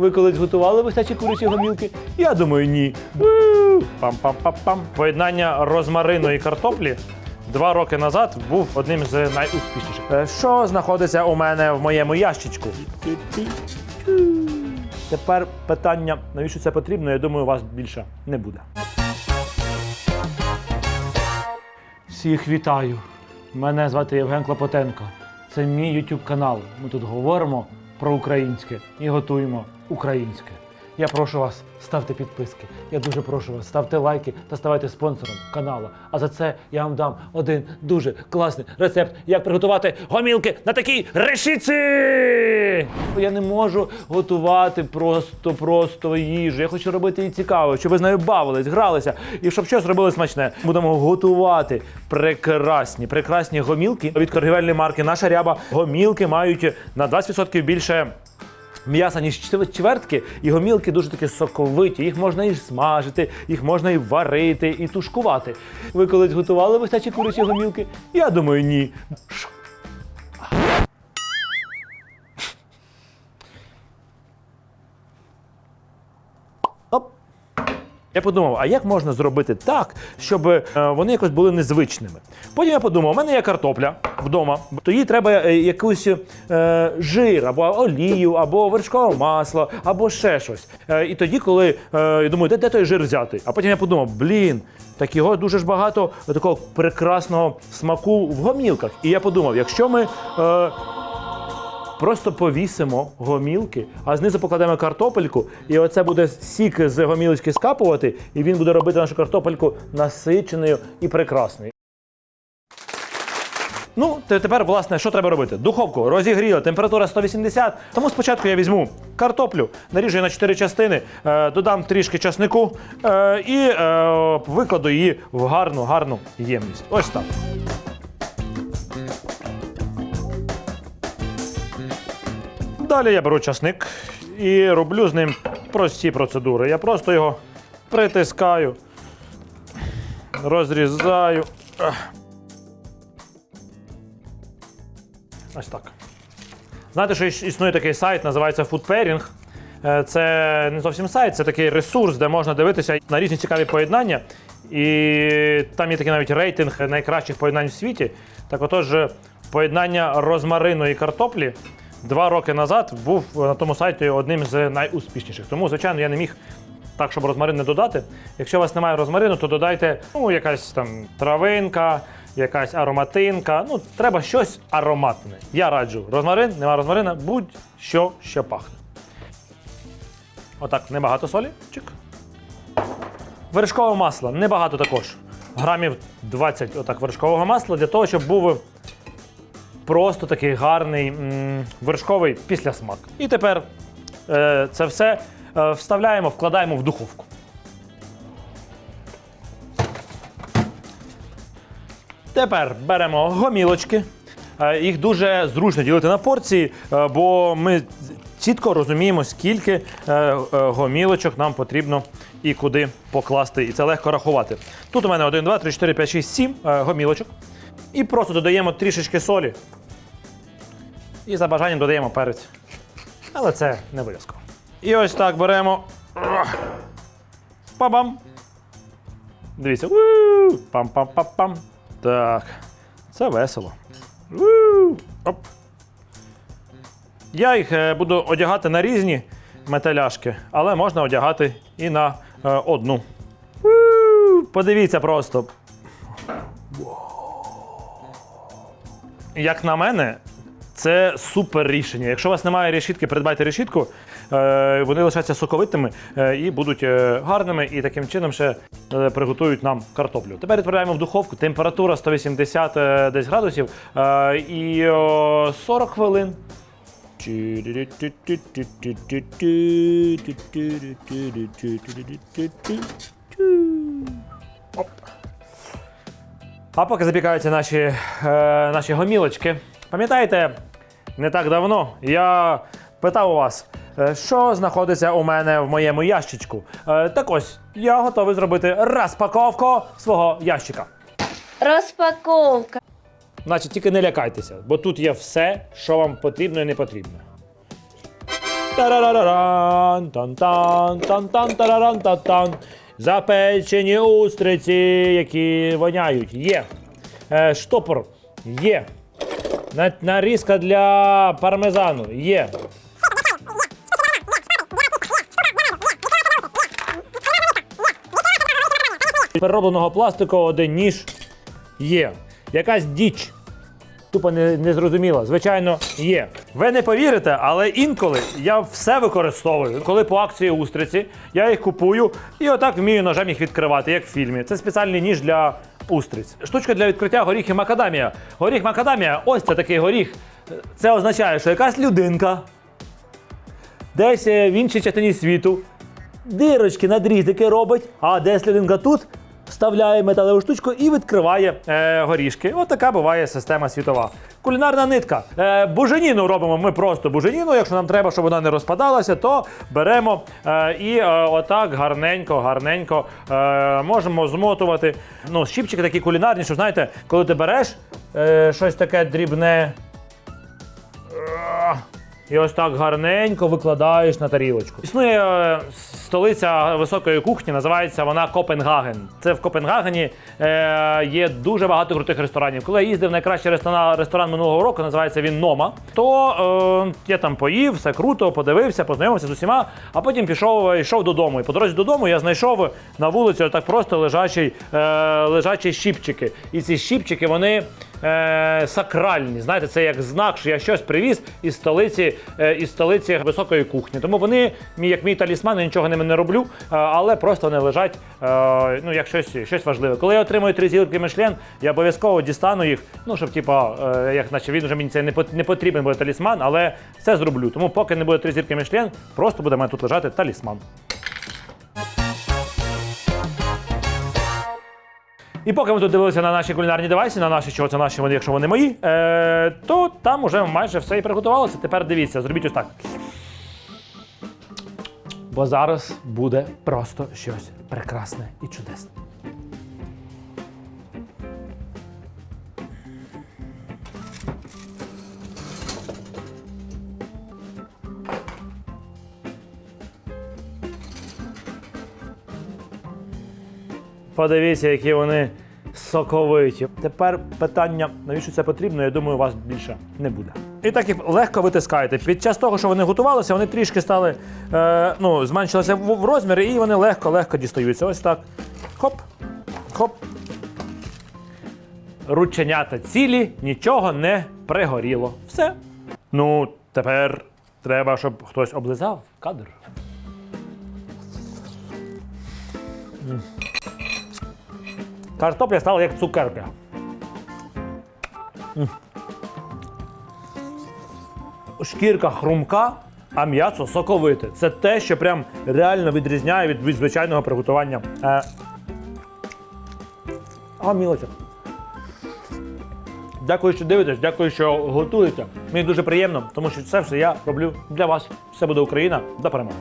Ви колись готували висячі курячі гомілки? Я думаю, ні. Пам-пам-пам-пам. Поєднання розмарину і картоплі 2 роки назад був одним з найуспішніших. Що знаходиться у мене в моєму ящичку? Тепер питання, навіщо це потрібно, я думаю, у вас більше не буде. Всіх вітаю. Мене звати Євген Клопотенко. Це мій YouTube канал. Ми тут говоримо про українське і готуємо українське. Я прошу вас, ставте підписки. Я дуже прошу вас, ставте лайки та ставайте спонсором каналу. А за це я вам дам один дуже класний рецепт, як приготувати гомілки на такій решітці! Я не можу готувати просто їжу. Я хочу робити її цікаво, щоб ви з нею бавились, гралися і щоб щось робили смачне. Будемо готувати прекрасні гомілки від торгівельної марки «Наша ряба». Гомілки мають на 20% більше м'яса, ніж чвертки, і гомілки дуже такі соковиті. Їх можна і смажити, їх можна і варити, і тушкувати. Ви колись готували висячі курячі гомілки? Я думаю, ні. Оп. Я подумав, а як можна зробити так, щоб вони якось були незвичними? Потім я подумав, у мене є картопля вдома, то їй треба якийсь жир, або олію, або вершкове масло, або ще щось. І тоді, коли я думаю, де той жир взяти? А потім я подумав, так його дуже ж багато такого прекрасного смаку в гомілках. І я подумав, якщо ми просто повісимо гомілки, а знизу покладемо картопельку, і оце буде сік з гомілочки скапувати, і він буде робити нашу картопельку насиченою і прекрасною. Ну, тепер, власне, що треба робити? Духовку розігріли, температура 180, тому спочатку я візьму картоплю, наріжу її на 4 частини, додам трішки часнику і викладу її в гарну ємність. Ось так. Далі я беру часник і роблю з ним прості процедури. Я просто його притискаю, розрізаю. Ось так. Знаєте, що існує такий сайт, називається Food Pairing. Це не зовсім сайт, це такий ресурс, де можна дивитися на різні цікаві поєднання. І там є такий навіть рейтинг найкращих поєднань в світі. Так отож, поєднання розмарину і картоплі 2 роки назад був на тому сайті одним з найуспішніших. Тому, звичайно, я не міг так, щоб розмарин не додати. Якщо у вас немає розмарину, то додайте якась там травинка, якась ароматинка. Треба щось ароматне. Я раджу розмарин, немає розмарина, будь-що, що пахне. Отак, небагато солі. Чик. Вершкове масло, небагато також. Грамів 20 отак вершкового масла, для того, щоб був просто такий гарний вершковий післясмак. І тепер це все вставляємо, вкладаємо в духовку. Тепер беремо гомілочки. Їх дуже зручно ділити на порції, бо ми чітко розуміємо, скільки гомілочок нам потрібно і куди покласти. І це легко рахувати. Тут у мене 1, 2, 3, 4, 5, 6, 7 гомілочок. І просто додаємо трішечки солі. І за бажанням додаємо перець. Але це не обов'язково. І ось так беремо. Па-бам! Дивіться. Пам-пам-пам-пам. Так. Це весело. Оп. Я їх буду одягати на різні металяшки, але можна одягати і на одну. Подивіться просто. Як на мене, це супер рішення. Якщо у вас немає решітки, придбайте решітку. Вони лишаться соковитими і будуть гарними, і таким чином ще приготують нам картоплю. Тепер відправляємо в духовку. Температура 180 десь градусів і 40 хвилин. Оп. А поки запікаються наші гомілочки. Пам'ятаєте, не так давно я питав у вас, що знаходиться у мене в моєму ящичку. Так ось, я готовий зробити розпаковку свого ящика. Розпаковка. Значить, тільки не лякайтеся, бо тут є все, що вам потрібно і не потрібно. Тарараран, тан-тан, тан-тан, тараран, тан-тан. Запечені устриці, які воняють. Є. Штопор. Є. Нарізка для пармезану. Є. Переробленого пластику один ніж є. Якась діч. Тупо не зрозуміла. Звичайно, є. Ви не повірите, але інколи я все використовую. Коли по акції устриці, я їх купую і отак вмію ножем їх відкривати, як в фільмі. Це спеціальний ніж для устриць. Штучка для відкриття горіхи макадамія. Горіх макадамія, ось це такий горіх. Це означає, що якась людинка десь в іншій частині світу дирочки, надрізики робить, а десь людинка тут вставляє металеву штучку і відкриває горішки. Ось така буває система світова. Кулінарна нитка. Буженіну робимо ми просто буженіну. Якщо нам треба, щоб вона не розпадалася, то беремо і отак гарненько можемо змотувати. Ну, щіпчики такі кулінарні, що знаєте, коли ти береш щось таке дрібне, і ось так гарненько викладаєш на тарілочку. Існує столиця високої кухні, називається вона Копенгаген. Це в Копенгагені є дуже багато крутих ресторанів. Коли я їздив в найкращий ресторан минулого року, називається він Нома, то я там поїв, все круто, подивився, познайомився з усіма, а потім йшов додому. І по дорозі додому я знайшов на вулиці отак просто лежачі щіпчики. І ці щіпчики, вони сакральні. Знаєте, це як знак, що я щось привіз із столиці високої кухні. Тому вони, як мій талісман, я нічого ними не роблю, але просто вони лежать, ну, як щось важливе. Коли я отримую 3 зірки Мішлен, я обов'язково дістану їх, ну, щоб, як наче він вже мені це не потрібен буде талісман, але все зроблю. Тому поки не буде 3 зірки Мішлен, просто буде в мене тут лежати талісман. І поки ми тут дивилися на наші кулінарні девайси, на наші, чого це наші, якщо вони мої, то там уже майже все і приготувалося. Тепер дивіться, зробіть ось так. Бо зараз буде просто щось прекрасне і чудесне. Подивіться, які вони соковиті. Тепер питання, навіщо це потрібно, я думаю, у вас більше не буде. І так їх легко витискаєте. Під час того, що вони готувалися, вони трішки стали, зменшилися в розмірі, і вони легко дістаються. Ось так. Хоп, хоп. Рученята цілі, нічого не пригоріло. Все. Ну, тепер треба, щоб хтось облизав кадр. Картопля стала як цукерка. Шкірка хрумка, а м'ясо соковите. Це те, що прям реально відрізняє від звичайного приготування. Мілочок. Дякую, що дивитесь, дякую, що готуєте. Мені дуже приємно, тому що це все я роблю для вас. Все буде Україна. До перемоги.